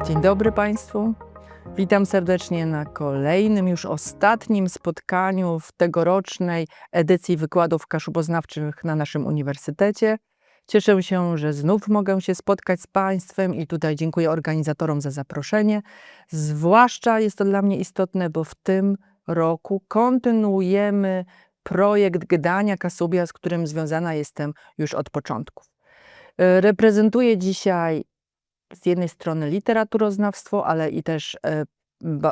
Dzień dobry Państwu. Witam serdecznie na kolejnym, już ostatnim spotkaniu w tegorocznej edycji wykładów kaszuboznawczych na naszym uniwersytecie. Cieszę się, że znów mogę się spotkać z Państwem i tutaj dziękuję organizatorom za zaproszenie. Zwłaszcza jest to dla mnie istotne, bo w tym roku kontynuujemy projekt Gdania Kaszubia, z którym związana jestem już od początków. Reprezentuję dzisiaj z jednej strony literaturoznawstwo, ale i też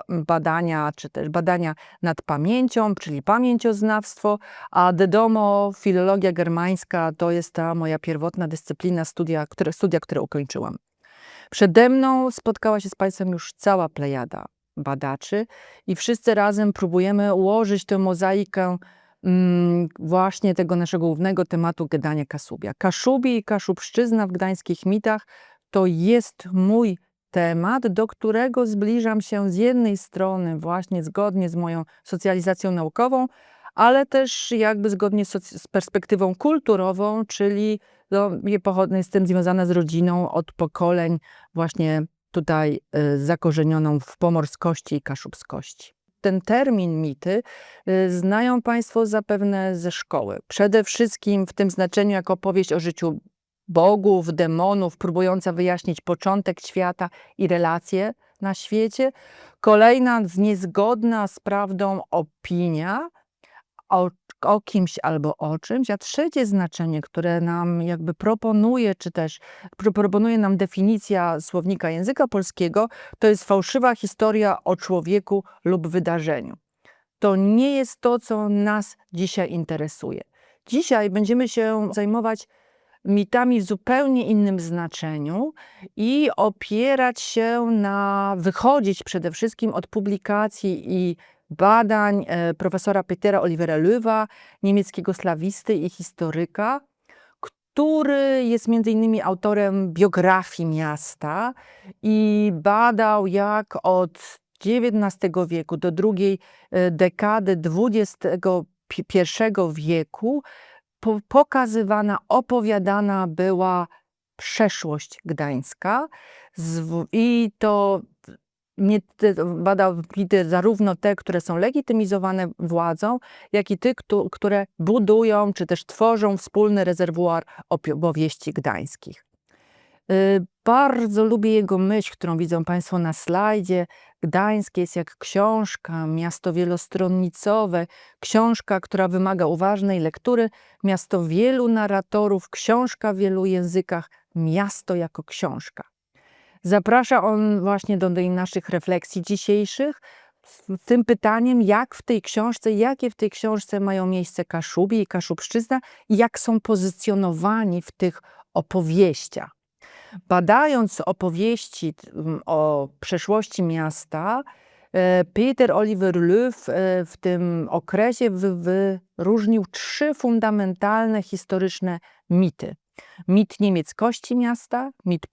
badania, czy też badania nad pamięcią, czyli pamięcioznawstwo, a wiadomo, filologia germańska to jest ta moja pierwotna dyscyplina, studia, które ukończyłam. Przede mną spotkała się z Państwem już cała plejada badaczy i wszyscy razem próbujemy ułożyć tę mozaikę właśnie tego naszego głównego tematu Gdania Kaszubia. Kaszubi i Kaszubszczyzna w gdańskich mitach to jest mój temat, do którego zbliżam się z jednej strony właśnie zgodnie z moją socjalizacją naukową, ale też jakby zgodnie z perspektywą kulturową, czyli jestem związana z rodziną od pokoleń właśnie tutaj zakorzenioną w pomorskości i kaszubskości. Ten termin mity znają Państwo zapewne ze szkoły. Przede wszystkim w tym znaczeniu jako opowieść o życiu bogów, demonów, próbująca wyjaśnić początek świata i relacje na świecie. Kolejna niezgodna z prawdą opinia o kimś albo o czymś, a trzecie znaczenie, które nam jakby proponuje, czy też proponuje nam definicja słownika języka polskiego, to jest fałszywa historia o człowieku lub wydarzeniu. To nie jest to, co nas dzisiaj interesuje. Dzisiaj będziemy się zajmować mitami w zupełnie innym znaczeniu i wychodzić przede wszystkim od publikacji i badań profesora Petera Olivera Löwa, niemieckiego slawisty i historyka, który jest między innymi autorem biografii miasta i badał, jak od XIX wieku do drugiej dekady XXI wieku pokazywana, opowiadana była przeszłość gdańska i to badał mity zarówno te, które są legitymizowane władzą, jak i te, które budują czy też tworzą wspólny rezerwuar opowieści gdańskich. Bardzo lubię jego myśl, którą widzą Państwo na slajdzie. Gdańsk jest jak książka, miasto wielostronnicowe, książka, która wymaga uważnej lektury, miasto wielu narratorów, książka w wielu językach, miasto jako książka. Zaprasza on właśnie do naszych refleksji dzisiejszych z tym pytaniem, jakie w tej książce mają miejsce Kaszubi i Kaszubszczyzna i jak są pozycjonowani w tych opowieściach. Badając opowieści o przeszłości miasta, Peter Oliver Löw w tym okresie wyróżnił 3 fundamentalne historyczne mity. Mit niemieckości miasta, mit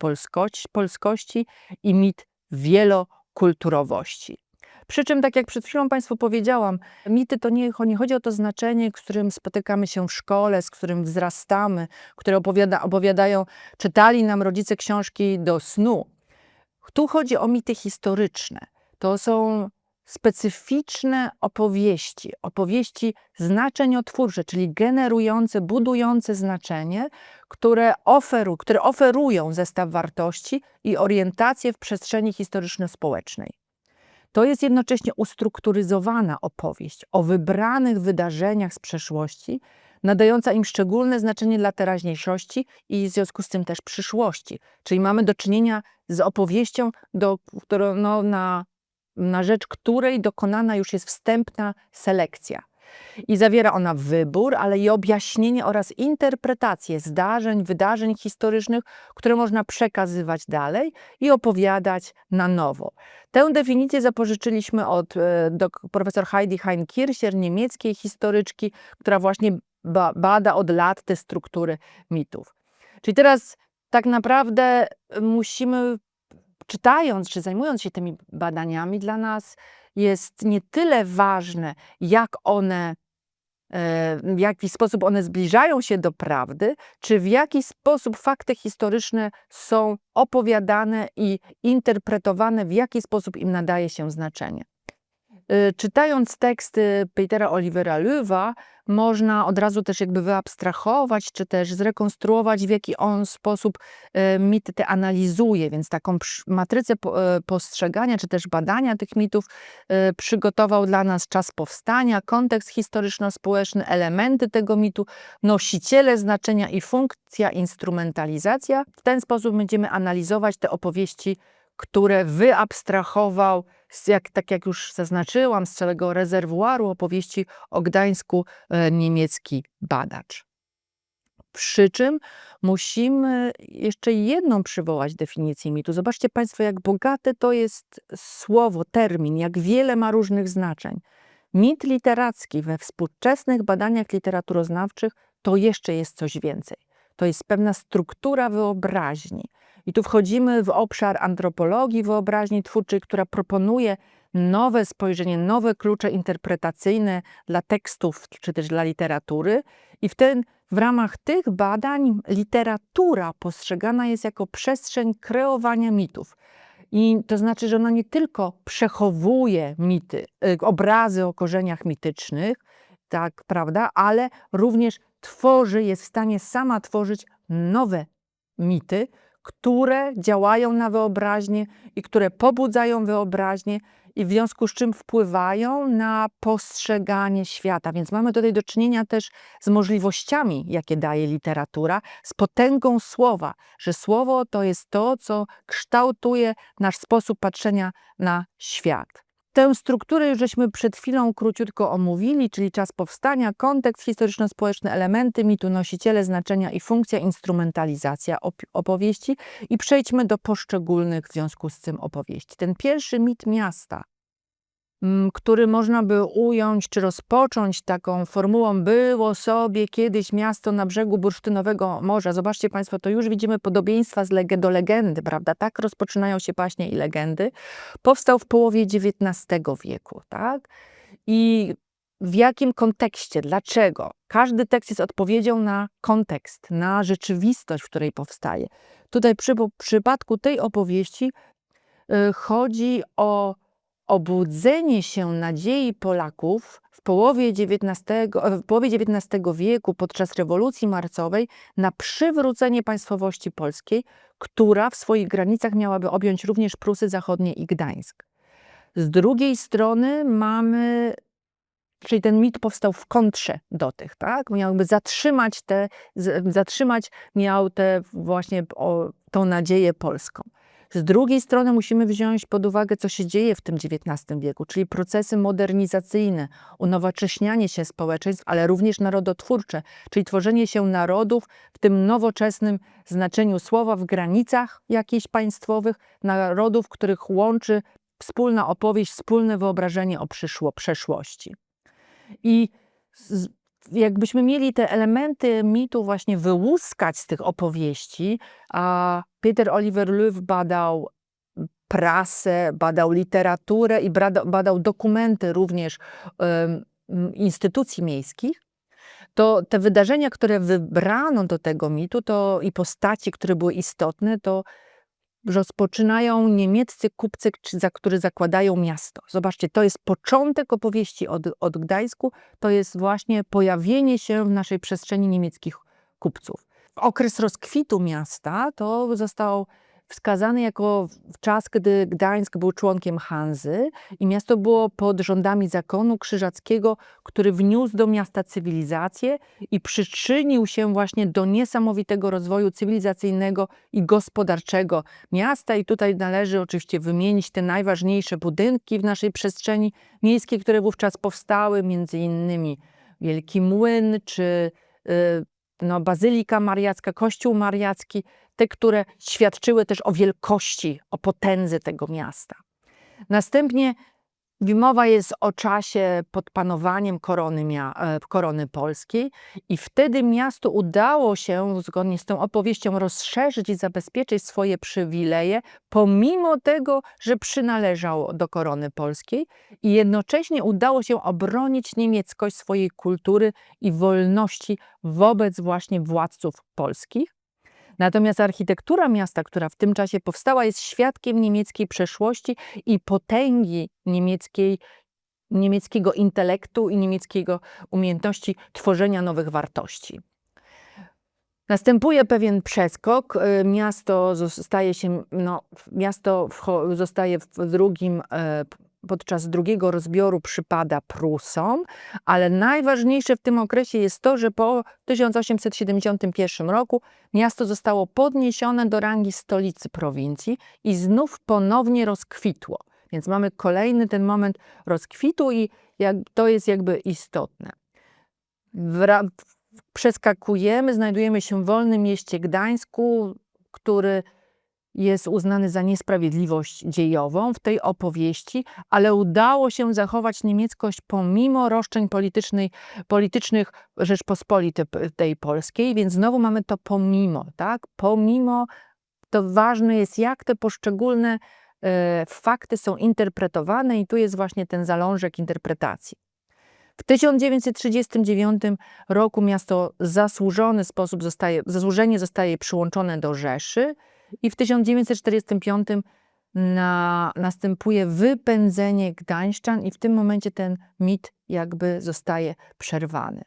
polskości i mit wielokulturowości. Przy czym, tak jak przed chwilą Państwu powiedziałam, mity to nie chodzi o to znaczenie, z którym spotykamy się w szkole, z którym wzrastamy, które opowiadają, czytali nam rodzice książki do snu. Tu chodzi o mity historyczne. To są specyficzne opowieści znaczeniotwórcze, czyli generujące, budujące znaczenie, które oferują zestaw wartości i orientację w przestrzeni historyczno-społecznej. To jest jednocześnie ustrukturyzowana opowieść o wybranych wydarzeniach z przeszłości, nadająca im szczególne znaczenie dla teraźniejszości i w związku z tym też przyszłości. Czyli mamy do czynienia z opowieścią, na rzecz której dokonana już jest wstępna selekcja. I zawiera ona wybór, ale i objaśnienie oraz interpretację wydarzeń historycznych, które można przekazywać dalej i opowiadać na nowo. Tę definicję zapożyczyliśmy od profesor Heidi Hein-Kircher, niemieckiej historyczki, która właśnie bada od lat te struktury mitów. Czyli teraz tak naprawdę musimy, czytając czy zajmując się tymi badaniami, dla nas jest nie tyle ważne, jak one w jaki sposób one zbliżają się do prawdy, czy w jaki sposób fakty historyczne są opowiadane i interpretowane, w jaki sposób im nadaje się znaczenie. Czytając teksty Petera Olivera Loewa, można od razu też jakby wyabstrahować, czy też zrekonstruować, w jaki on sposób mity te analizuje, więc taką matrycę postrzegania, czy też badania tych mitów przygotował dla nas czas powstania, kontekst historyczno-społeczny, elementy tego mitu, nosiciele znaczenia i funkcja, instrumentalizacja. W ten sposób będziemy analizować te opowieści, które wyabstrahował, tak jak już zaznaczyłam, z całego rezerwuaru opowieści o Gdańsku niemiecki badacz. Przy czym musimy jeszcze jedną przywołać definicję mitu. Zobaczcie Państwo, jak bogate to jest słowo, termin, jak wiele ma różnych znaczeń. Mit literacki we współczesnych badaniach literaturoznawczych to jeszcze jest coś więcej. To jest pewna struktura wyobraźni. I tu wchodzimy w obszar antropologii wyobraźni twórczej, która proponuje nowe spojrzenie, nowe klucze interpretacyjne dla tekstów czy też dla literatury. I w ramach tych badań literatura postrzegana jest jako przestrzeń kreowania mitów. I to znaczy, że ona nie tylko przechowuje mity, obrazy o korzeniach mitycznych, tak, prawda, ale również jest w stanie sama tworzyć nowe mity, które działają na wyobraźnię i które pobudzają wyobraźnię i w związku z czym wpływają na postrzeganie świata. Więc mamy tutaj do czynienia też z możliwościami, jakie daje literatura, z potęgą słowa, że słowo to jest to, co kształtuje nasz sposób patrzenia na świat. Tę strukturę już żeśmy przed chwilą króciutko omówili, czyli czas powstania, kontekst historyczno-społeczny, elementy mitu, nosiciele znaczenia i funkcja, instrumentalizacja opowieści. I przejdźmy do poszczególnych w związku z tym opowieści. Ten pierwszy mit miasta, który można by ująć czy rozpocząć taką formułą: było sobie kiedyś miasto na brzegu bursztynowego morza. Zobaczcie Państwo, to już widzimy podobieństwa do legendy, prawda? Tak rozpoczynają się baśnie i legendy. Powstał w połowie XIX wieku, tak? I w jakim kontekście? Dlaczego? Każdy tekst jest odpowiedzią na kontekst, na rzeczywistość, w której powstaje. Tutaj w przypadku tej opowieści chodzi o obudzenie się nadziei Polaków w połowie XIX wieku podczas rewolucji marcowej na przywrócenie państwowości polskiej, która w swoich granicach miałaby objąć również Prusy Zachodnie i Gdańsk. Z drugiej strony czyli ten mit powstał w kontrze do tych, tak? Miałby miał tą nadzieję polską. Z drugiej strony musimy wziąć pod uwagę, co się dzieje w tym XIX wieku, czyli procesy modernizacyjne, unowocześnianie się społeczeństw, ale również narodotwórcze, czyli tworzenie się narodów w tym nowoczesnym znaczeniu słowa, w granicach jakichś państwowych, narodów, których łączy wspólna opowieść, wspólne wyobrażenie o przeszłości. I jakbyśmy mieli te elementy mitu właśnie wyłuskać z tych opowieści, a Peter Oliver Loew badał prasę, badał literaturę i badał dokumenty również instytucji miejskich, to te wydarzenia, które wybrano do tego mitu i postaci, które były istotne, to rozpoczynają niemieccy kupcy, którzy zakładają miasto. Zobaczcie, to jest początek opowieści od Gdańsku, to jest właśnie pojawienie się w naszej przestrzeni niemieckich kupców. Okres rozkwitu miasta to został wskazany jako czas, kiedy Gdańsk był członkiem Hanzy i miasto było pod rządami zakonu krzyżackiego, który wniósł do miasta cywilizację i przyczynił się właśnie do niesamowitego rozwoju cywilizacyjnego i gospodarczego miasta. I tutaj należy oczywiście wymienić te najważniejsze budynki w naszej przestrzeni miejskiej, które wówczas powstały, między innymi Wielki Młyn czy Bazylika Mariacka, Kościół Mariacki, te, które świadczyły też o wielkości, o potędze tego miasta. Następnie Mowa jest o czasie pod panowaniem korony polskiej i wtedy miastu udało się, zgodnie z tą opowieścią, rozszerzyć i zabezpieczyć swoje przywileje, pomimo tego, że przynależało do korony polskiej i jednocześnie udało się obronić niemieckość swojej kultury i wolności wobec właśnie władców polskich. Natomiast architektura miasta, która w tym czasie powstała, jest świadkiem niemieckiej przeszłości i potęgi niemieckiego intelektu i niemieckiego umiejętności tworzenia nowych wartości. Następuje pewien przeskok. Miasto zostaje podczas drugiego rozbioru przypada Prusom, ale najważniejsze w tym okresie jest to, że po 1871 roku miasto zostało podniesione do rangi stolicy prowincji i znów ponownie rozkwitło. Więc mamy kolejny ten moment rozkwitu i to jest jakby istotne. Przeskakujemy, znajdujemy się w wolnym mieście Gdańsku, który jest uznany za niesprawiedliwość dziejową w tej opowieści, ale udało się zachować niemieckość pomimo roszczeń politycznych Rzeczpospolitej Polskiej, więc znowu mamy to pomimo, tak? Pomimo, to ważne jest, jak te poszczególne fakty są interpretowane i tu jest właśnie ten zalążek interpretacji. W 1939 roku miasto zasłużenie zostaje przyłączone do Rzeszy i w 1945 następuje wypędzenie gdańszczan i w tym momencie ten mit jakby zostaje przerwany.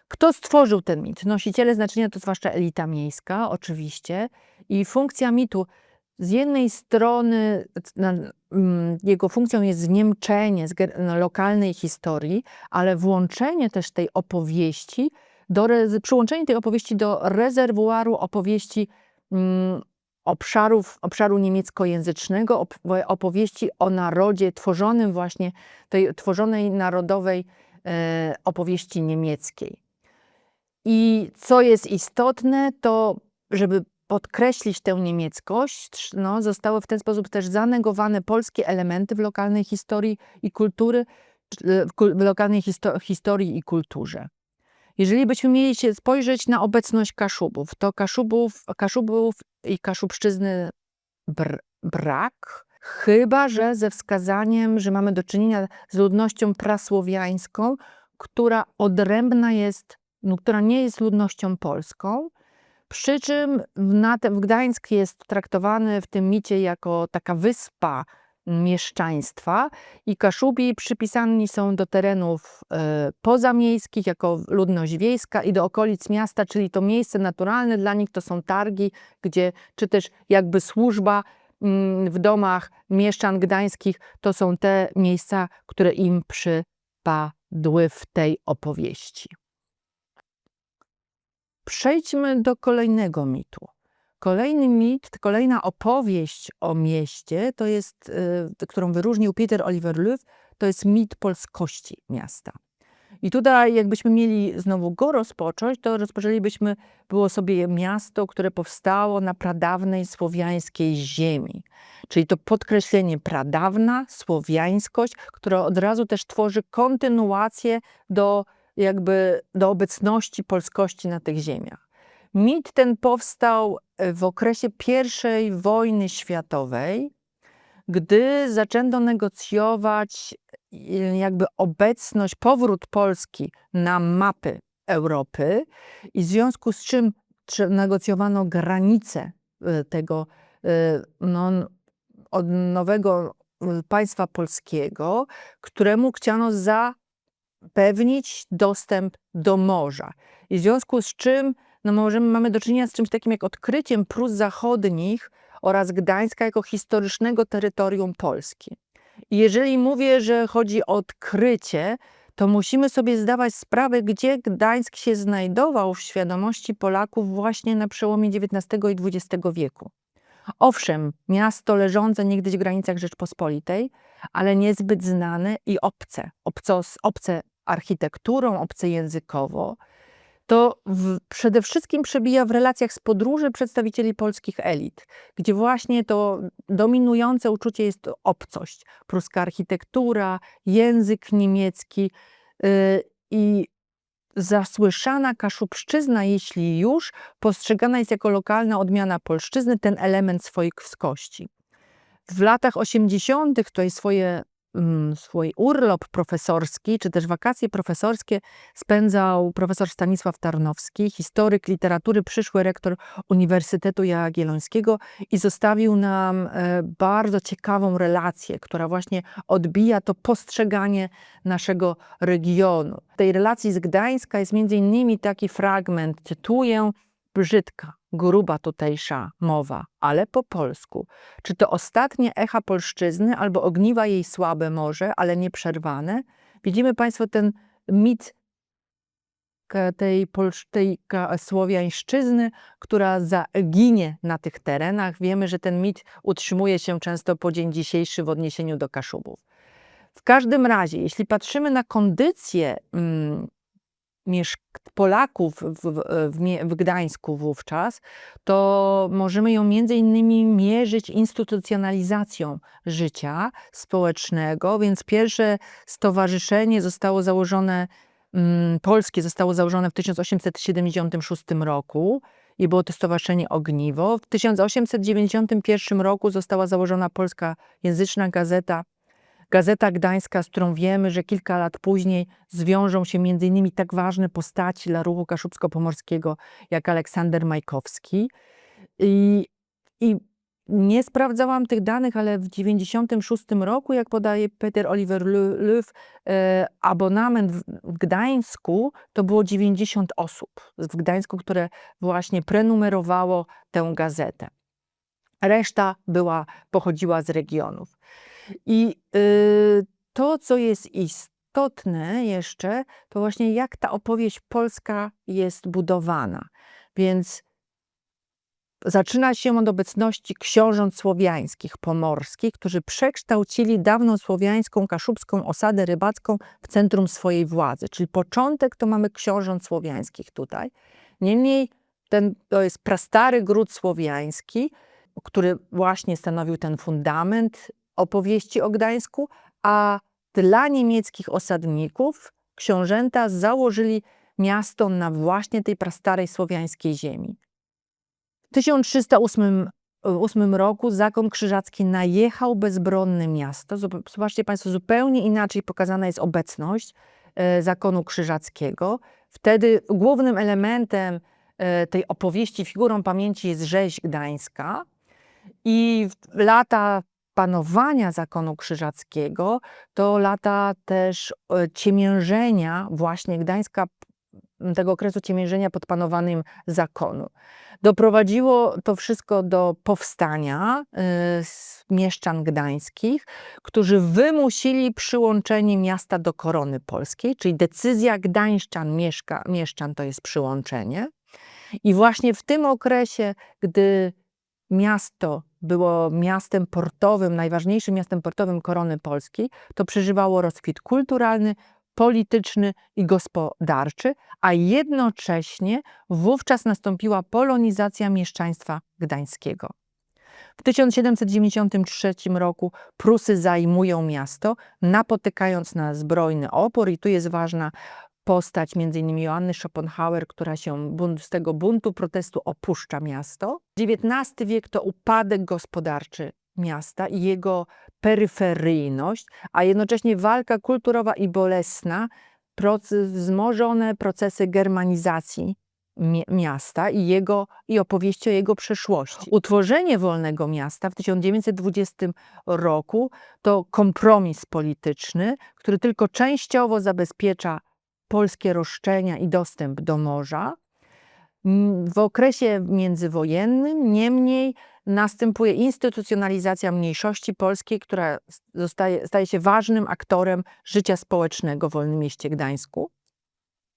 Kto stworzył ten mit? Nosiciele znaczenia to zwłaszcza elita miejska oczywiście i funkcja mitu z jednej strony jego funkcją jest zniemczenie lokalnej historii, ale włączenie też tej opowieści, przyłączenie tej opowieści do rezerwuaru opowieści obszaru niemieckojęzycznego, opowieści o narodzie tworzonym właśnie, tej tworzonej narodowej opowieści niemieckiej. I co jest istotne, to żeby podkreślić tę niemieckość, zostały w ten sposób też zanegowane polskie elementy w lokalnej historii i kultury, w lokalnej historii i kulturze. Jeżeli byśmy mieli się spojrzeć na obecność Kaszubów, to Kaszubów i Kaszubszczyzny brak, chyba że ze wskazaniem, że mamy do czynienia z ludnością prasłowiańską, która odrębna jest, która nie jest ludnością polską. Przy czym Gdańsk jest traktowany w tym micie jako taka wyspa mieszczaństwa i Kaszubi przypisani są do terenów pozamiejskich jako ludność wiejska i do okolic miasta, czyli to miejsce naturalne dla nich to są targi, czy też jakby służba w domach mieszczan gdańskich, to są te miejsca, które im przypadły w tej opowieści. Przejdźmy do kolejnego mitu. Kolejny mit, kolejna opowieść o mieście, to jest, którą wyróżnił Peter Oliver Löw, to jest mit polskości miasta. I tutaj jakbyśmy mieli znowu go rozpocząć, to rozpoczęlibyśmy, było sobie miasto, które powstało na pradawnej słowiańskiej ziemi. Czyli to podkreślenie pradawna, słowiańskość, która od razu też tworzy kontynuację do obecności polskości na tych ziemiach. Mit ten powstał w okresie I wojny światowej, gdy zaczęto negocjować powrót Polski na mapy Europy i w związku z czym negocjowano granice tego od nowego państwa polskiego, któremu chciano zapewnić dostęp do morza. I w związku z czym mamy do czynienia z czymś takim jak odkryciem Prus Zachodnich oraz Gdańska jako historycznego terytorium Polski. I jeżeli mówię, że chodzi o odkrycie, to musimy sobie zdawać sprawę, gdzie Gdańsk się znajdował w świadomości Polaków właśnie na przełomie XIX i XX wieku. Owszem, miasto leżące niegdyś w granicach Rzeczpospolitej, ale niezbyt znane i obce architekturą, obce językowo. to przede wszystkim przebija w relacjach z podróży przedstawicieli polskich elit, gdzie właśnie to dominujące uczucie jest to obcość. Pruska architektura, język niemiecki i zasłyszana kaszubszczyzna, jeśli już, postrzegana jest jako lokalna odmiana polszczyzny, ten element swojskości. W latach 80. tutaj swój urlop profesorski, czy też wakacje profesorskie spędzał profesor Stanisław Tarnowski, historyk literatury, przyszły rektor Uniwersytetu Jagiellońskiego i zostawił nam bardzo ciekawą relację, która właśnie odbija to postrzeganie naszego regionu. W tej relacji z Gdańska jest między innymi taki fragment, cytuję: brzydka, gruba tutejsza mowa, ale po polsku. Czy to ostatnie echa polszczyzny, albo ogniwa jej słabe może, ale nieprzerwane? Widzimy Państwo ten mit tej słowiańszczyzny, która zaginie na tych terenach. Wiemy, że ten mit utrzymuje się często po dzień dzisiejszy w odniesieniu do Kaszubów. W każdym razie, jeśli patrzymy na kondycję Polaków w Gdańsku wówczas, to możemy ją między innymi mierzyć instytucjonalizacją życia społecznego, więc pierwsze stowarzyszenie zostało założone, polskie zostało założone w 1876 roku i było to Stowarzyszenie Ogniwo. W 1891 roku została założona polska języczna Gazeta Gdańska, z którą wiemy, że kilka lat później zwiążą się m.in. tak ważne postaci dla ruchu kaszubsko-pomorskiego jak Aleksander Majkowski. I nie sprawdzałam tych danych, ale w 1996 roku, jak podaje Peter Oliver Löw, abonament w Gdańsku to było 90 osób w Gdańsku, które właśnie prenumerowało tę gazetę. Reszta pochodziła z regionów. I to, co jest istotne jeszcze, to właśnie jak ta opowieść polska jest budowana. Więc zaczyna się od obecności książąt słowiańskich, pomorskich, którzy przekształcili dawną słowiańską, kaszubską osadę rybacką w centrum swojej władzy. Czyli początek to mamy książąt słowiańskich tutaj. Niemniej to jest prastary gród słowiański, który właśnie stanowił ten fundament opowieści o Gdańsku, a dla niemieckich osadników książęta założyli miasto na właśnie tej prastarej słowiańskiej ziemi. W 1308 roku zakon krzyżacki najechał bezbronne miasto. Zobaczcie Państwo, zupełnie inaczej pokazana jest obecność zakonu krzyżackiego. Wtedy głównym elementem tej opowieści, figurą pamięci jest rzeź gdańska i lata panowania zakonu krzyżackiego to lata też ciemiężenia właśnie Gdańska, tego okresu ciemiężenia pod panowaniem zakonu. Doprowadziło to wszystko do powstania mieszczan gdańskich, którzy wymusili przyłączenie miasta do korony polskiej, czyli decyzja gdańszczan, mieszczan to jest przyłączenie. I właśnie w tym okresie, gdy miasto było miastem portowym, najważniejszym miastem portowym korony polskiej, to przeżywało rozkwit kulturalny, polityczny i gospodarczy, a jednocześnie wówczas nastąpiła polonizacja mieszczaństwa gdańskiego. W 1793 roku Prusy zajmują miasto, napotykając na zbrojny opór, i tu jest ważna postać m.in. Joanny Schopenhauer, która się z tego buntu, protestu opuszcza miasto. XIX wiek to upadek gospodarczy miasta i jego peryferyjność, a jednocześnie walka kulturowa i bolesna, wzmożone procesy germanizacji miasta i opowieści o jego przeszłości. Utworzenie wolnego miasta w 1920 roku to kompromis polityczny, który tylko częściowo zabezpiecza polskie roszczenia i dostęp do morza. W okresie międzywojennym niemniej następuje instytucjonalizacja mniejszości polskiej, która staje się ważnym aktorem życia społecznego w Wolnym Mieście Gdańsku.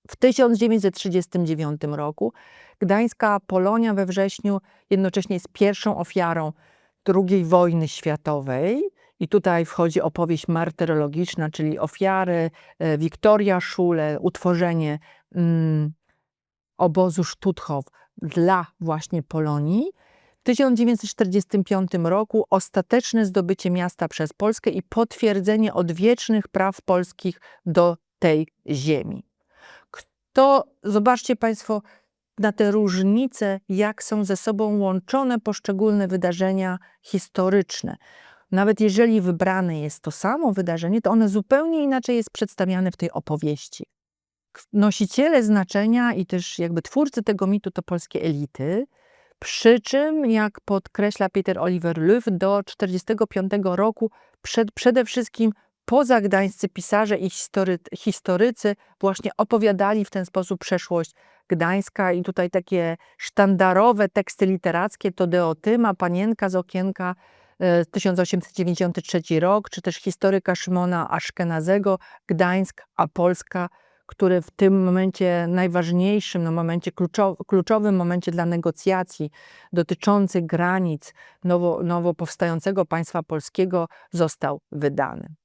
W 1939 roku Gdańska Polonia we wrześniu jednocześnie jest pierwszą ofiarą II wojny światowej. I tutaj wchodzi opowieść martyrologiczna, czyli ofiary, Wiktoria Szule, utworzenie obozu Stutthof dla właśnie Polonii. W 1945 roku ostateczne zdobycie miasta przez Polskę i potwierdzenie odwiecznych praw polskich do tej ziemi. Zobaczcie Państwo na te różnice, jak są ze sobą łączone poszczególne wydarzenia historyczne. Nawet jeżeli wybrane jest to samo wydarzenie, to one zupełnie inaczej jest przedstawiane w tej opowieści. Nosiciele znaczenia i też jakby twórcy tego mitu to polskie elity, przy czym, jak podkreśla Peter Oliver Löw, do 1945 roku przede wszystkim pozagdańscy pisarze i historycy właśnie opowiadali w ten sposób przeszłość Gdańska i tutaj takie sztandarowe teksty literackie to Deotyma, Panienka z okienka, 1893 rok, czy też historyka Szymona Aszkenazego, Gdańsk a Polska, który w tym momencie najważniejszym, no momencie kluczowym momencie dla negocjacji dotyczących granic nowo powstającego państwa polskiego został wydany.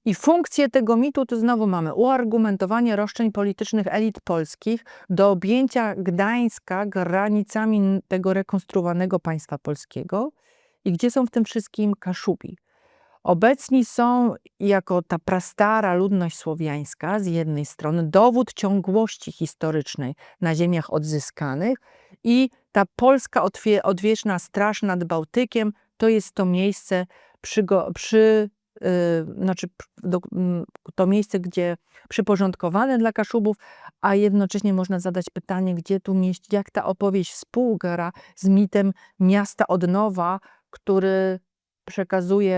I funkcję tego mitu to znowu mamy uargumentowanie roszczeń politycznych elit polskich do objęcia Gdańska granicami tego rekonstruowanego państwa polskiego. I gdzie są w tym wszystkim Kaszubi? Obecni są jako ta prastara ludność słowiańska z jednej strony, dowód ciągłości historycznej na ziemiach odzyskanych i ta polska odwieczna straż nad Bałtykiem to jest to miejsce to miejsce, gdzie przyporządkowane dla Kaszubów, a jednocześnie można zadać pytanie, gdzie tu mieścić, jak ta opowieść współgra z mitem miasta od nowa,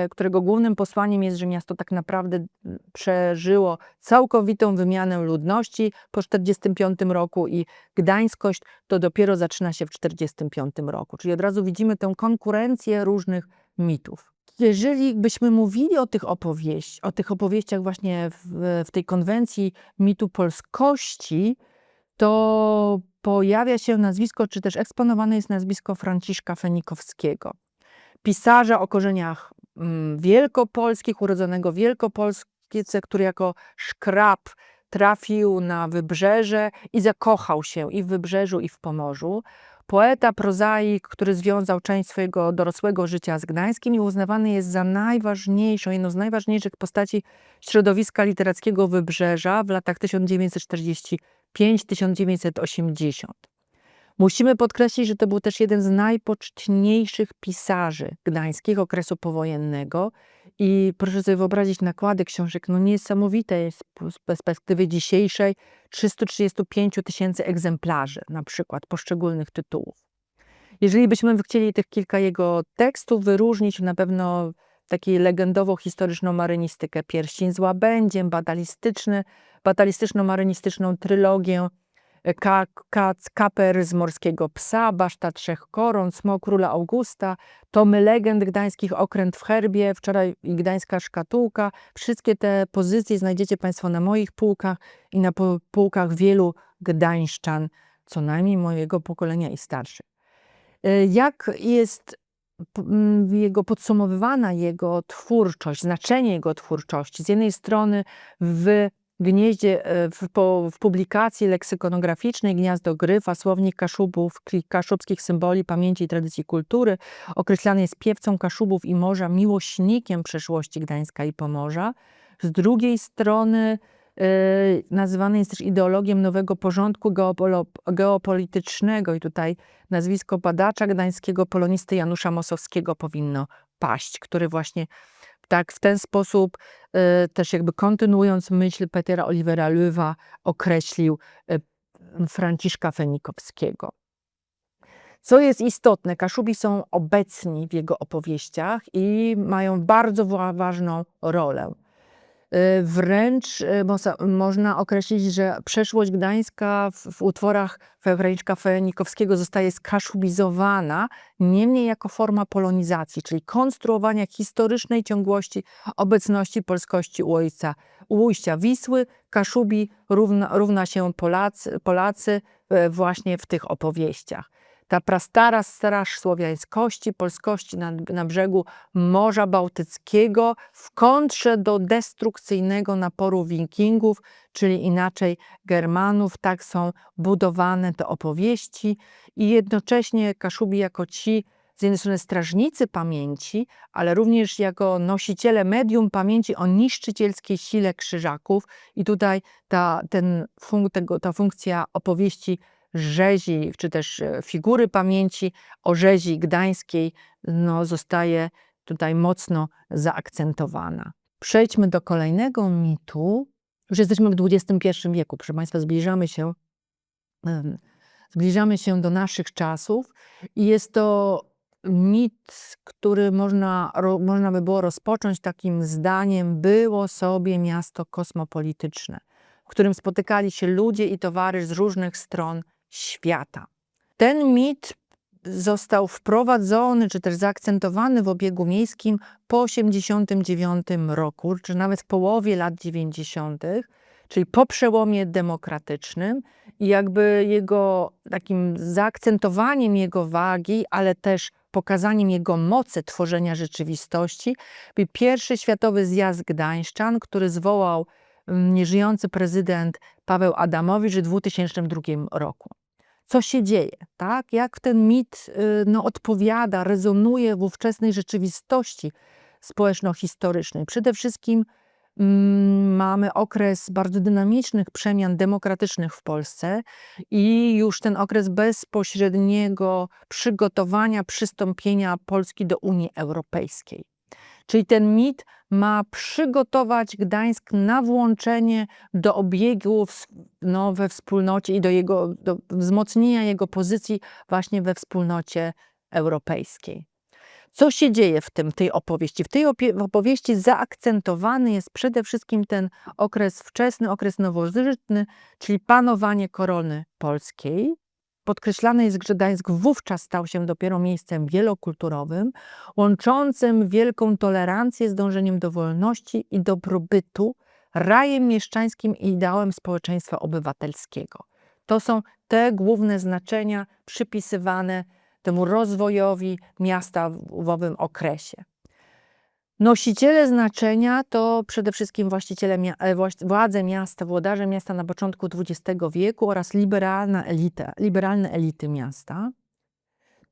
którego głównym posłaniem jest, że miasto tak naprawdę przeżyło całkowitą wymianę ludności po 1945 roku i gdańskość to dopiero zaczyna się w 1945 roku. Czyli od razu widzimy tę konkurencję różnych mitów. Jeżeli byśmy mówili o tych opowieściach właśnie w tej konwencji mitu polskości, to pojawia się nazwisko, czy też eksponowane jest nazwisko Franciszka Fenikowskiego. Pisarza o korzeniach wielkopolskich, urodzonego w Wielkopolsce, który jako szkrab trafił na wybrzeże i zakochał się i w Wybrzeżu, i w Pomorzu. Poeta, prozaik, który związał część swojego dorosłego życia z Gdańskiem i uznawany jest za jedną z najważniejszych postaci środowiska literackiego Wybrzeża w latach 1945-1980. Musimy podkreślić, że to był też jeden z najpoczciniejszych pisarzy gdańskich okresu powojennego i proszę sobie wyobrazić nakłady książek, no niesamowite jest z perspektywy dzisiejszej, 335 000 egzemplarzy na przykład poszczególnych tytułów. Jeżeli byśmy chcieli tych kilka jego tekstów wyróżnić, na pewno takiej legendowo-historyczną marynistykę Pierścień z łabędziem, batalistyczno-marynistyczną trylogię Kaper z Morskiego Psa, Baszta Trzech Koron, Smok Króla Augusta, tomy legend gdańskich, Okręt w herbie, Wczoraj i Gdańska szkatułka. Wszystkie te pozycje znajdziecie Państwo na moich półkach i na półkach wielu gdańszczan, co najmniej mojego pokolenia i starszych. Jak jest podsumowywana jego twórczość, znaczenie jego twórczości? Z jednej strony w Gnieździe, w publikacji leksykonograficznej Gniazdo Gryfa, Słownik Kaszubów, kaszubskich symboli, pamięci i tradycji kultury, określany jest piewcą Kaszubów i morza, miłośnikiem przeszłości Gdańska i Pomorza. Z drugiej strony nazywany jest też ideologiem nowego porządku geopolitycznego i tutaj nazwisko badacza gdańskiego, polonisty Janusza Mosowskiego powinno paść, który właśnie tak w ten sposób, też jakby kontynuując myśl Petera Olivera Löwa, określił Franciszka Fenikowskiego. Co jest istotne, Kaszubi są obecni w jego opowieściach i mają bardzo ważną rolę. Wręcz można określić, że przeszłość gdańska w utworach Franciszka Fenikowskiego zostaje skaszubizowana, niemniej jako forma polonizacji, czyli konstruowania historycznej ciągłości obecności polskości u ujścia Wisły. Kaszubi równa się Polacy właśnie w tych opowieściach. Ta prastara straż słowiańskości, polskości na brzegu Morza Bałtyckiego w kontrze do destrukcyjnego naporu Wikingów, czyli inaczej Germanów. Tak są budowane te opowieści i jednocześnie Kaszubi jako ci z jednej strony strażnicy pamięci, ale również jako nosiciele medium pamięci o niszczycielskiej sile Krzyżaków. I tutaj ta funkcja opowieści rzezi, czy też figury pamięci o rzezi gdańskiej zostaje tutaj mocno zaakcentowana. Przejdźmy do kolejnego mitu. Już jesteśmy w XXI wieku, proszę Państwa, zbliżamy się do naszych czasów i jest to mit, który można by było rozpocząć takim zdaniem: było sobie miasto kosmopolityczne, w którym spotykali się ludzie i towary z różnych stron świata. Ten mit został wprowadzony, czy też zaakcentowany w obiegu miejskim po 1989 roku, czy nawet w połowie lat 90., czyli po przełomie demokratycznym, i jakby takim zaakcentowaniem jego wagi, ale też pokazaniem jego mocy tworzenia rzeczywistości, był pierwszy światowy zjazd gdańszczan, który zwołał nieżyjący prezydent Paweł Adamowicz w 2002 roku. Co się dzieje, tak? Jak ten mit odpowiada, rezonuje w ówczesnej rzeczywistości społeczno-historycznej. Przede wszystkim mamy okres bardzo dynamicznych przemian demokratycznych w Polsce i już ten okres bezpośredniego przygotowania, przystąpienia Polski do Unii Europejskiej. Czyli ten mit ma przygotować Gdańsk na włączenie do obiegu we wspólnocie i do wzmocnienia jego pozycji właśnie we wspólnocie europejskiej. Co się dzieje w tej opowieści? W tej opowieści zaakcentowany jest przede wszystkim ten okres wczesny, okres nowożytny, czyli panowanie korony polskiej. Podkreślane jest, że Gdańsk wówczas stał się dopiero miejscem wielokulturowym, łączącym wielką tolerancję z dążeniem do wolności i dobrobytu, rajem mieszczańskim i ideałem społeczeństwa obywatelskiego. To są te główne znaczenia przypisywane temu rozwojowi miasta w owym okresie. Nosiciele znaczenia to przede wszystkim władze miasta, włodarze miasta na początku XX wieku oraz liberalne elity miasta.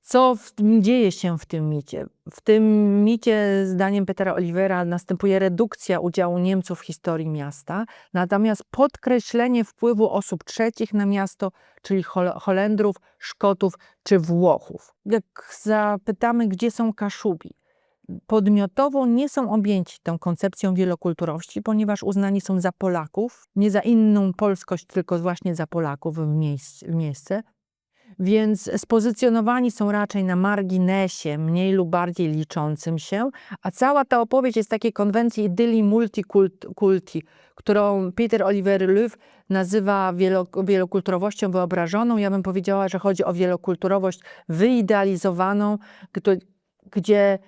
Co dzieje się w tym micie? W tym micie, zdaniem Petera Olivera, następuje redukcja udziału Niemców w historii miasta, natomiast podkreślenie wpływu osób trzecich na miasto, czyli Holendrów, Szkotów czy Włochów. Jak zapytamy, gdzie są Kaszubi, podmiotowo nie są objęci tą koncepcją wielokulturowości, ponieważ uznani są za Polaków, nie za inną polskość, tylko właśnie za Polaków w miejsce. Więc spozycjonowani są raczej na marginesie, mniej lub bardziej liczącym się, a cała ta opowieść jest takiej konwencji idylii multikulti, którą Peter Oliver-Löw nazywa wielokulturowością wyobrażoną. Ja bym powiedziała, że chodzi o wielokulturowość wyidealizowaną, gdzie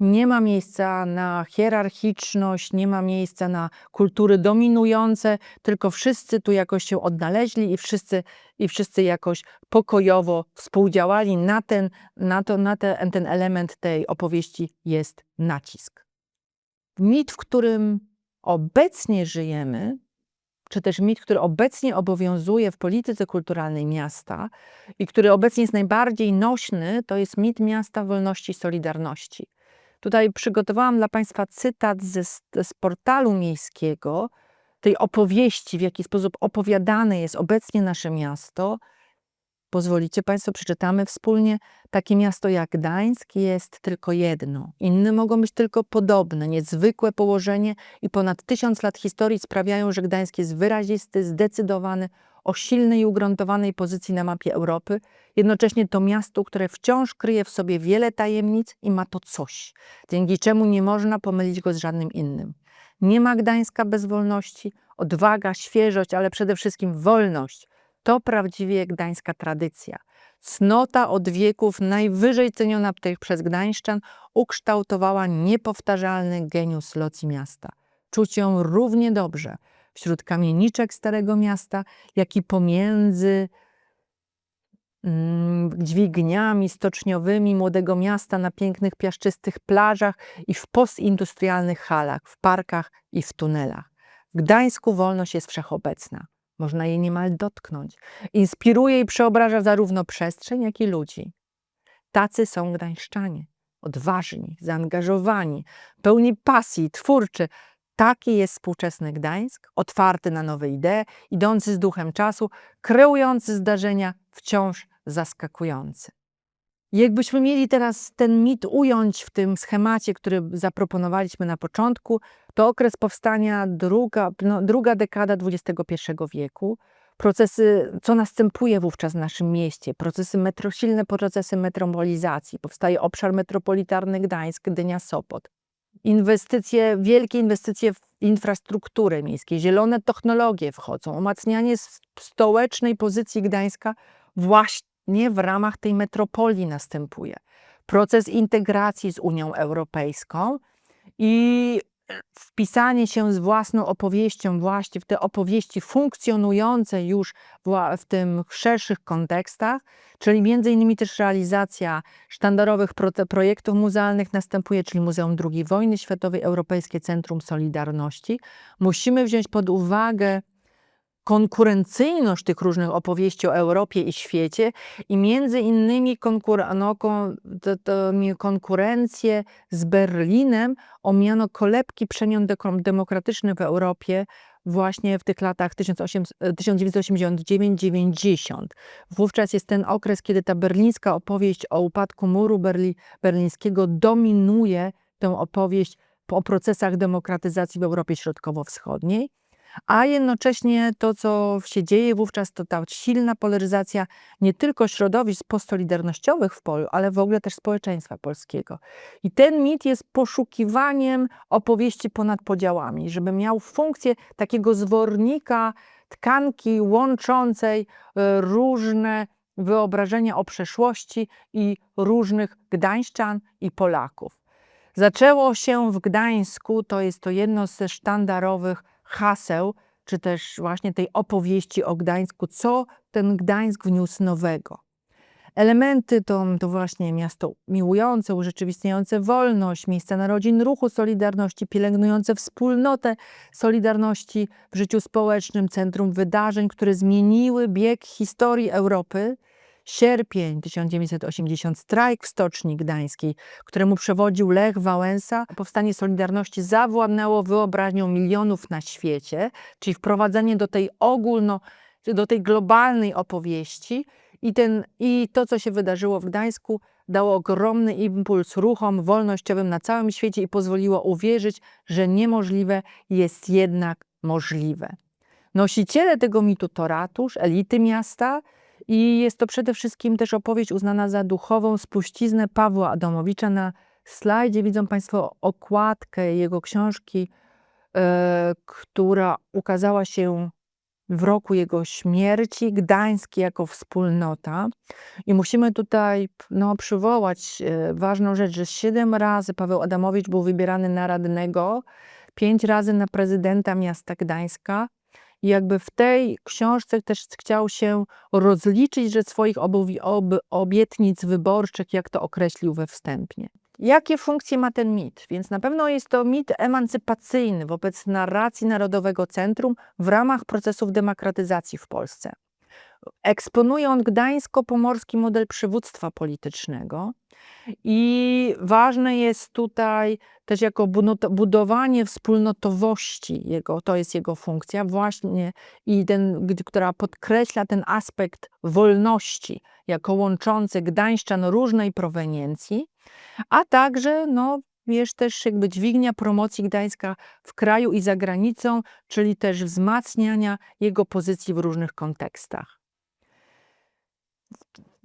nie ma miejsca na hierarchiczność, nie ma miejsca na kultury dominujące, tylko wszyscy tu jakoś się odnaleźli i wszyscy jakoś pokojowo współdziałali. Na ten element tej opowieści jest nacisk. Mit, w którym obecnie żyjemy, czy też mit, który obecnie obowiązuje w polityce kulturalnej miasta i który obecnie jest najbardziej nośny, to jest mit miasta wolności i solidarności. Tutaj przygotowałam dla Państwa cytat z portalu miejskiego, tej opowieści, w jaki sposób opowiadane jest obecnie nasze miasto. Pozwolicie Państwo, przeczytamy wspólnie. Takie miasto jak Gdańsk jest tylko jedno. Inne mogą być tylko podobne. Niezwykłe położenie i ponad 1000 lat historii sprawiają, że Gdańsk jest wyrazisty, zdecydowany, o silnej i ugruntowanej pozycji na mapie Europy. Jednocześnie to miasto, które wciąż kryje w sobie wiele tajemnic i ma to coś, dzięki czemu nie można pomylić go z żadnym innym. Nie ma Gdańska bez wolności, odwaga, świeżość, ale przede wszystkim wolność. To prawdziwie gdańska tradycja. Cnota od wieków, najwyżej ceniona przez gdańszczan, ukształtowała niepowtarzalny geniusz loci miasta. Czuć ją równie dobrze wśród kamieniczek Starego Miasta, jak i pomiędzy dźwigniami stoczniowymi Młodego Miasta na pięknych, piaszczystych plażach i w postindustrialnych halach, w parkach i w tunelach. W Gdańsku wolność jest wszechobecna. Można jej niemal dotknąć. Inspiruje i przeobraża zarówno przestrzeń, jak i ludzi. Tacy są gdańszczanie. Odważni, zaangażowani, pełni pasji, twórczy. Taki jest współczesny Gdańsk, otwarty na nowe idee, idący z duchem czasu, kreujący zdarzenia wciąż zaskakujące. Jakbyśmy mieli teraz ten mit ująć w tym schemacie, który zaproponowaliśmy na początku, to okres powstania, druga dekada XXI wieku, procesy, co następuje wówczas w naszym mieście, silne procesy metropolizacji, powstaje obszar metropolitarny Gdańsk, Gdynia, Sopot. Wielkie inwestycje w infrastrukturę miejską, zielone technologie wchodzą, umacnianie stołecznej pozycji Gdańska właśnie w ramach tej metropolii następuje. Proces integracji z Unią Europejską i wpisanie się z własną opowieścią właśnie w te opowieści funkcjonujące już w tym szerszych kontekstach, czyli między innymi też realizacja sztandarowych projektów muzealnych następuje, czyli Muzeum II Wojny Światowej, Europejskie Centrum Solidarności. Musimy wziąć pod uwagę konkurencyjność tych różnych opowieści o Europie i świecie i między innymi konkurencję z Berlinem o miano kolebki przemian demokratycznych w Europie właśnie w tych latach 1989-90. Wówczas jest ten okres, kiedy ta berlińska opowieść o upadku muru berlińskiego dominuje tę opowieść o procesach demokratyzacji w Europie Środkowo-Wschodniej. A jednocześnie to, co się dzieje wówczas, to ta silna polaryzacja nie tylko środowisk postsolidarnościowych w polu, ale w ogóle też społeczeństwa polskiego. I ten mit jest poszukiwaniem opowieści ponad podziałami, żeby miał funkcję takiego zwornika, tkanki łączącej różne wyobrażenia o przeszłości i różnych gdańszczan i Polaków. Zaczęło się w Gdańsku, to jest to jedno ze sztandarowych haseł, czy też właśnie tej opowieści o Gdańsku, co ten Gdańsk wniósł nowego. Elementy to właśnie miasto miłujące, urzeczywistniające wolność, miejsca narodzin ruchu Solidarności, pielęgnujące wspólnotę Solidarności w życiu społecznym, centrum wydarzeń, które zmieniły bieg historii Europy. Sierpień 1980, strajk w Stoczni Gdańskiej, któremu przewodził Lech Wałęsa. Powstanie Solidarności zawładnęło wyobraźnią milionów na świecie, czyli wprowadzenie do tej globalnej opowieści i to, co się wydarzyło w Gdańsku, dało ogromny impuls ruchom wolnościowym na całym świecie i pozwoliło uwierzyć, że niemożliwe jest jednak możliwe. Nosiciele tego mitu to ratusz, elity miasta, i jest to przede wszystkim też opowieść uznana za duchową spuściznę Pawła Adamowicza. Na slajdzie widzą Państwo okładkę jego książki, która ukazała się w roku jego śmierci, Gdańsk jako wspólnota. I musimy tutaj przywołać ważną rzecz, że 7 razy Paweł Adamowicz był wybierany na radnego, 5 razy na prezydenta miasta Gdańska. I jakby w tej książce też chciał się rozliczyć ze swoich obietnic wyborczych, jak to określił we wstępie. Jakie funkcje ma ten mit? Więc na pewno jest to mit emancypacyjny wobec narracji Narodowego Centrum w ramach procesów demokratyzacji w Polsce. Eksponuje on gdańsko-pomorski model przywództwa politycznego i ważne jest tutaj też jako budowanie wspólnotowości, to jest jego funkcja właśnie, która podkreśla ten aspekt wolności jako łączący gdańszczan różnej proweniencji, a także też jakby dźwignia promocji Gdańska w kraju i za granicą, czyli też wzmacniania jego pozycji w różnych kontekstach.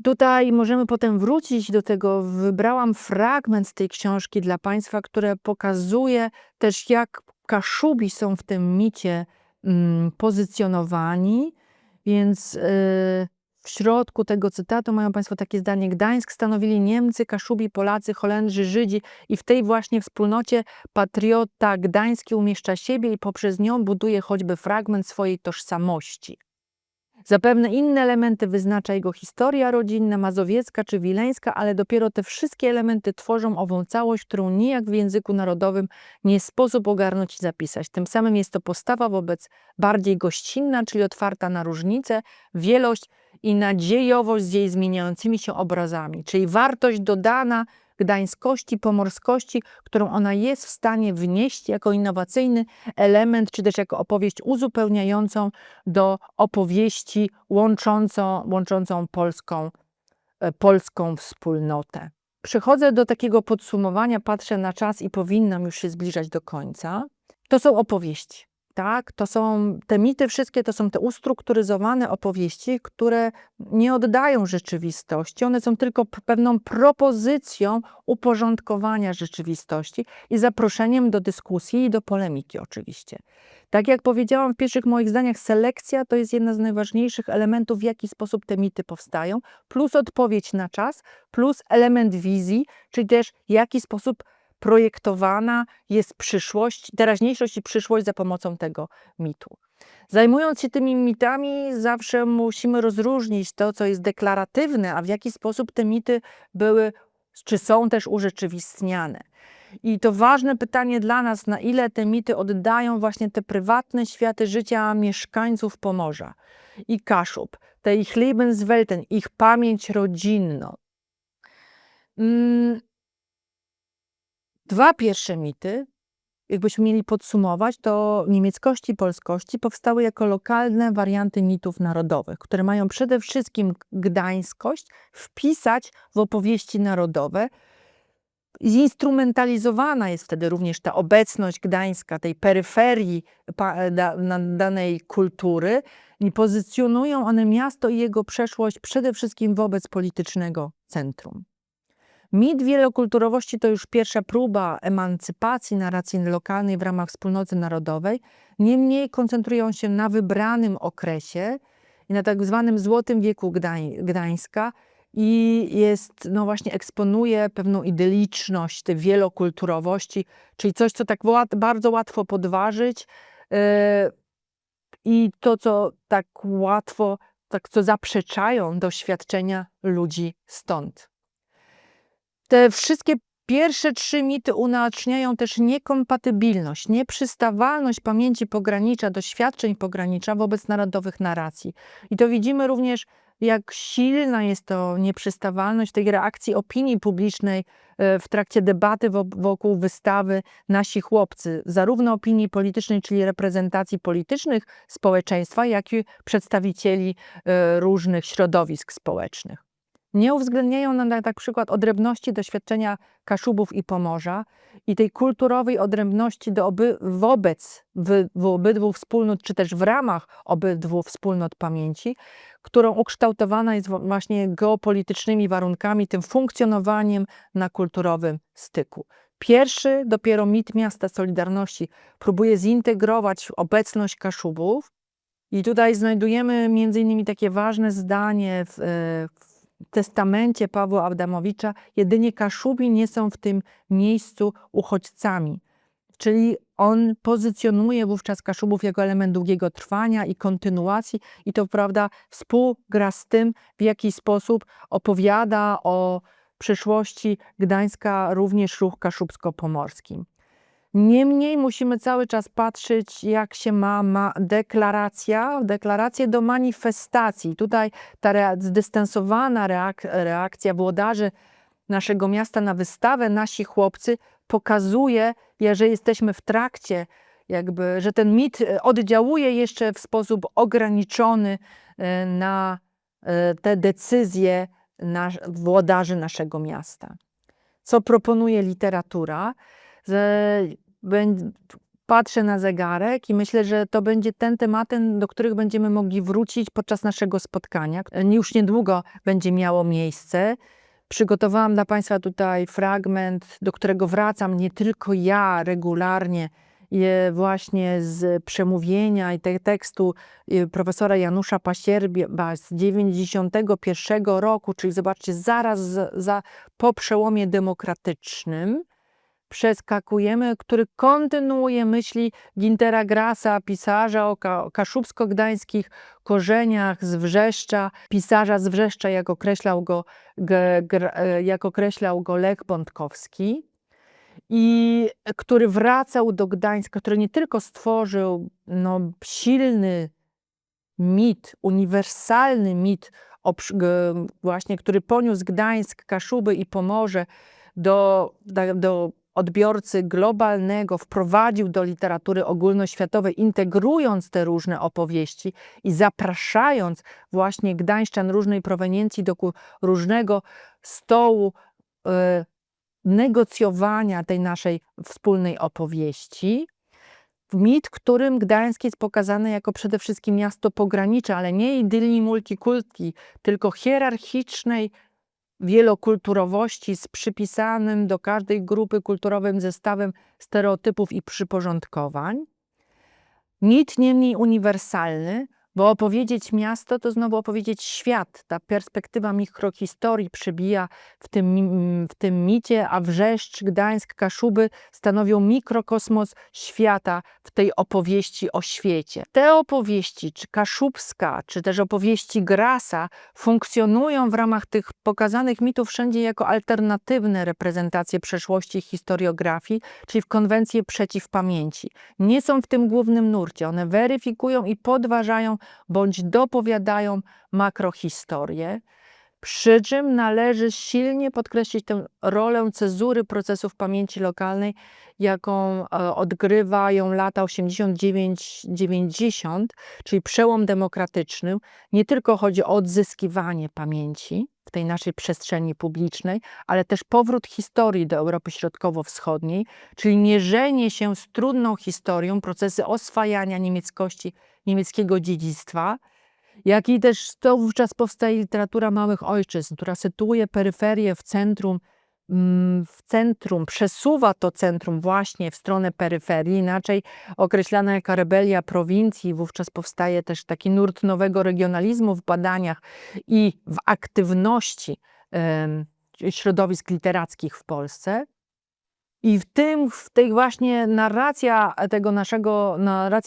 Tutaj możemy potem wrócić do tego. Wybrałam fragment z tej książki dla Państwa, które pokazuje też, jak Kaszubi są w tym micie pozycjonowani. Więc w środku tego cytatu mają Państwo takie zdanie: Gdańsk stanowili Niemcy, Kaszubi, Polacy, Holendrzy, Żydzi i w tej właśnie wspólnocie patriota gdański umieszcza siebie i poprzez nią buduje choćby fragment swojej tożsamości. Zapewne inne elementy wyznacza jego historia rodzinna, mazowiecka czy wileńska, ale dopiero te wszystkie elementy tworzą ową całość, którą nijak w języku narodowym nie sposób ogarnąć i zapisać. Tym samym jest to postawa wobec bardziej gościnna, czyli otwarta na różnice, wielość i nadziejowość z jej zmieniającymi się obrazami, czyli wartość dodana gdańskości, pomorskości, którą ona jest w stanie wnieść jako innowacyjny element, czy też jako opowieść uzupełniającą do opowieści łączącą polską wspólnotę. Przechodzę do takiego podsumowania, patrzę na czas i powinnam już się zbliżać do końca. To są opowieści. Tak, to są te mity wszystkie, to są te ustrukturyzowane opowieści, które nie oddają rzeczywistości. One są tylko pewną propozycją uporządkowania rzeczywistości i zaproszeniem do dyskusji i do polemiki oczywiście. Tak jak powiedziałam w pierwszych moich zdaniach, selekcja to jest jedna z najważniejszych elementów, w jaki sposób te mity powstają, plus odpowiedź na czas, plus element wizji, czyli też w jaki sposób projektowana jest przyszłość, teraźniejszość i przyszłość za pomocą tego mitu. Zajmując się tymi mitami, zawsze musimy rozróżnić to, co jest deklaratywne, a w jaki sposób te mity były, czy są też urzeczywistniane. I to ważne pytanie dla nas, na ile te mity oddają właśnie te prywatne światy życia mieszkańców Pomorza i Kaszub, te ich Lebenswelten, ich pamięć rodzinną. Dwa pierwsze mity, jakbyśmy mieli podsumować, to niemieckości i polskości powstały jako lokalne warianty mitów narodowych, które mają przede wszystkim gdańskość wpisać w opowieści narodowe. Zinstrumentalizowana jest wtedy również ta obecność gdańska, tej peryferii danej kultury i pozycjonują one miasto i jego przeszłość przede wszystkim wobec politycznego centrum. Mit wielokulturowości to już pierwsza próba emancypacji narracji lokalnej w ramach wspólnoty narodowej. Niemniej koncentrują się na wybranym okresie i na tak zwanym Złotym Wieku Gdańska i właśnie eksponuje pewną idyliczność tej wielokulturowości, czyli coś, co tak bardzo łatwo podważyć i to, co tak łatwo, co zaprzeczają doświadczenia ludzi stąd. Te wszystkie pierwsze trzy mity unaoczniają też niekompatybilność, nieprzystawalność pamięci pogranicza, doświadczeń pogranicza wobec narodowych narracji. I to widzimy również, jak silna jest to nieprzystawalność tej reakcji opinii publicznej w trakcie debaty wokół wystawy Nasi chłopcy, zarówno opinii politycznej, czyli reprezentacji politycznych społeczeństwa, jak i przedstawicieli różnych środowisk społecznych. Nie uwzględniają na przykład odrębności doświadczenia Kaszubów i Pomorza i tej kulturowej odrębności wobec obydwu wspólnot, czy też w ramach obydwu wspólnot pamięci, którą ukształtowana jest właśnie geopolitycznymi warunkami, tym funkcjonowaniem na kulturowym styku. Pierwszy, dopiero mit miasta Solidarności, próbuje zintegrować obecność Kaszubów i tutaj znajdujemy między innymi takie ważne zdanie w testamencie Pawła Adamowicza: jedynie Kaszubi nie są w tym miejscu uchodźcami. Czyli on pozycjonuje wówczas Kaszubów jako element długiego trwania i kontynuacji i to prawda współgra z tym, w jaki sposób opowiada o przyszłości Gdańska również ruch kaszubsko-pomorski. Niemniej musimy cały czas patrzeć, jak się ma deklarację do manifestacji. Tutaj ta zdystansowana reakcja włodarzy naszego miasta na wystawę Nasi chłopcy pokazuje, że jesteśmy w trakcie, że ten mit oddziałuje jeszcze w sposób ograniczony na te decyzje włodarzy naszego miasta. Co proponuje literatura? Patrzę na zegarek i myślę, że to będzie ten temat, do których będziemy mogli wrócić podczas naszego spotkania. Już niedługo będzie miało miejsce. Przygotowałam dla Państwa tutaj fragment, do którego wracam nie tylko ja regularnie, właśnie z przemówienia i tekstu profesora Janusza Pasierba z 1991 roku, czyli zobaczcie, zaraz po przełomie demokratycznym, przeskakujemy, który kontynuuje myśli Gintera Grassa, pisarza o kaszubsko-gdańskich korzeniach z Wrzeszcza, pisarza z Wrzeszcza, jak określał go Lech Bątkowski, i który wracał do Gdańska, który nie tylko stworzył silny mit, uniwersalny mit, właśnie, który poniósł Gdańsk, Kaszuby i Pomorze do odbiorcy globalnego, wprowadził do literatury ogólnoświatowej, integrując te różne opowieści i zapraszając właśnie gdańszczan różnej proweniencji do różnego stołu negocjowania tej naszej wspólnej opowieści. Mit, którym Gdańsk jest pokazany jako przede wszystkim miasto pogranicza, ale nie idylii multikulti, tylko hierarchicznej wielokulturowości z przypisanym do każdej grupy kulturowym zestawem stereotypów i przyporządkowań. Mit niemniej uniwersalny, bo opowiedzieć miasto to znowu opowiedzieć świat. Ta perspektywa mikrohistorii przebija w tym micie, a Wrzeszcz, Gdańsk, Kaszuby stanowią mikrokosmos świata w tej opowieści o świecie. Te opowieści, czy kaszubska, czy też opowieści Grassa, funkcjonują w ramach tych pokazanych mitów wszędzie jako alternatywne reprezentacje przeszłości i historiografii, czyli w konwencję przeciw pamięci. Nie są w tym głównym nurcie. One weryfikują i podważają bądź dopowiadają makrohistorię, przy czym należy silnie podkreślić tę rolę cezury procesów pamięci lokalnej, jaką odgrywają lata 89-90, czyli przełom demokratyczny. Nie tylko chodzi o odzyskiwanie pamięci w tej naszej przestrzeni publicznej, ale też powrót historii do Europy Środkowo-Wschodniej, czyli mierzenie się z trudną historią, procesy oswajania niemieckości, niemieckiego dziedzictwa, jak i też to wówczas powstaje literatura małych ojczyzn, która sytuuje peryferię w centrum, przesuwa to centrum właśnie w stronę peryferii, inaczej określana jako rebelia prowincji. Wówczas powstaje też taki nurt nowego regionalizmu w badaniach i w aktywności środowisk literackich w Polsce. I w tej właśnie narracja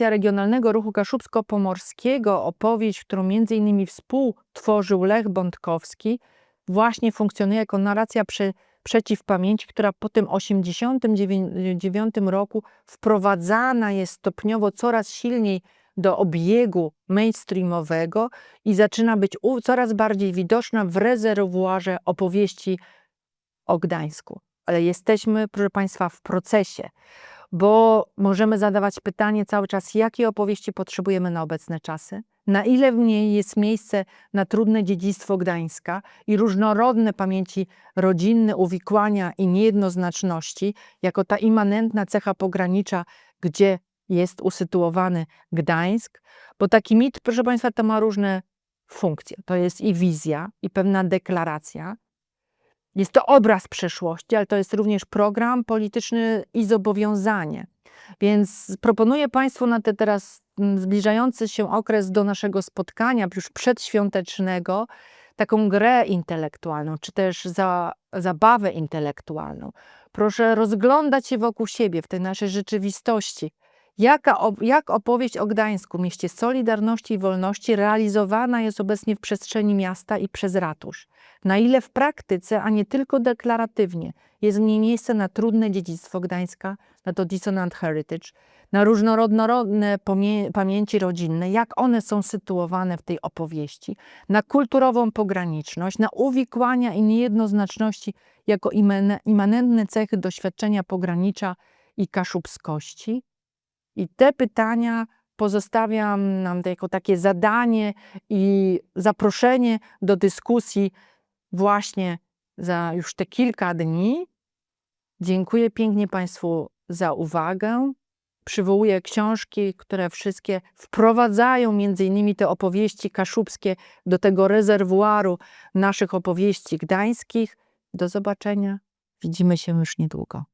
regionalnego ruchu kaszubsko-pomorskiego, opowieść, którą między innymi współtworzył Lech Bątkowski, właśnie funkcjonuje jako narracja przeciw pamięci, która po tym 1989 roku wprowadzana jest stopniowo coraz silniej do obiegu mainstreamowego i zaczyna być coraz bardziej widoczna w rezerwuarze opowieści o Gdańsku. Ale jesteśmy, proszę Państwa, w procesie, bo możemy zadawać pytanie cały czas, jakie opowieści potrzebujemy na obecne czasy, na ile w niej jest miejsce na trudne dziedzictwo Gdańska i różnorodne pamięci rodzinne, uwikłania i niejednoznaczności, jako ta immanentna cecha pogranicza, gdzie jest usytuowany Gdańsk, bo taki mit, proszę Państwa, to ma różne funkcje. To jest i wizja, i pewna deklaracja. Jest to obraz przeszłości, ale to jest również program polityczny i zobowiązanie. Więc proponuję Państwu na ten teraz zbliżający się okres do naszego spotkania już przedświątecznego taką grę intelektualną, czy też zabawę intelektualną. Proszę rozglądać się wokół siebie w tej naszej rzeczywistości. Jak opowieść o Gdańsku, mieście Solidarności i Wolności, realizowana jest obecnie w przestrzeni miasta i przez ratusz? Na ile w praktyce, a nie tylko deklaratywnie, jest w niej miejsce na trudne dziedzictwo Gdańska, na to dissonant heritage, na różnorodne pamięci rodzinne, jak one są sytuowane w tej opowieści, na kulturową pograniczność, na uwikłania i niejednoznaczności jako immanentne cechy doświadczenia pogranicza i kaszubskości? I te pytania pozostawiam nam jako takie zadanie i zaproszenie do dyskusji właśnie za już te kilka dni. Dziękuję pięknie Państwu za uwagę. Przywołuję książki, które wszystkie wprowadzają między innymi te opowieści kaszubskie do tego rezerwuaru naszych opowieści gdańskich. Do zobaczenia. Widzimy się już niedługo.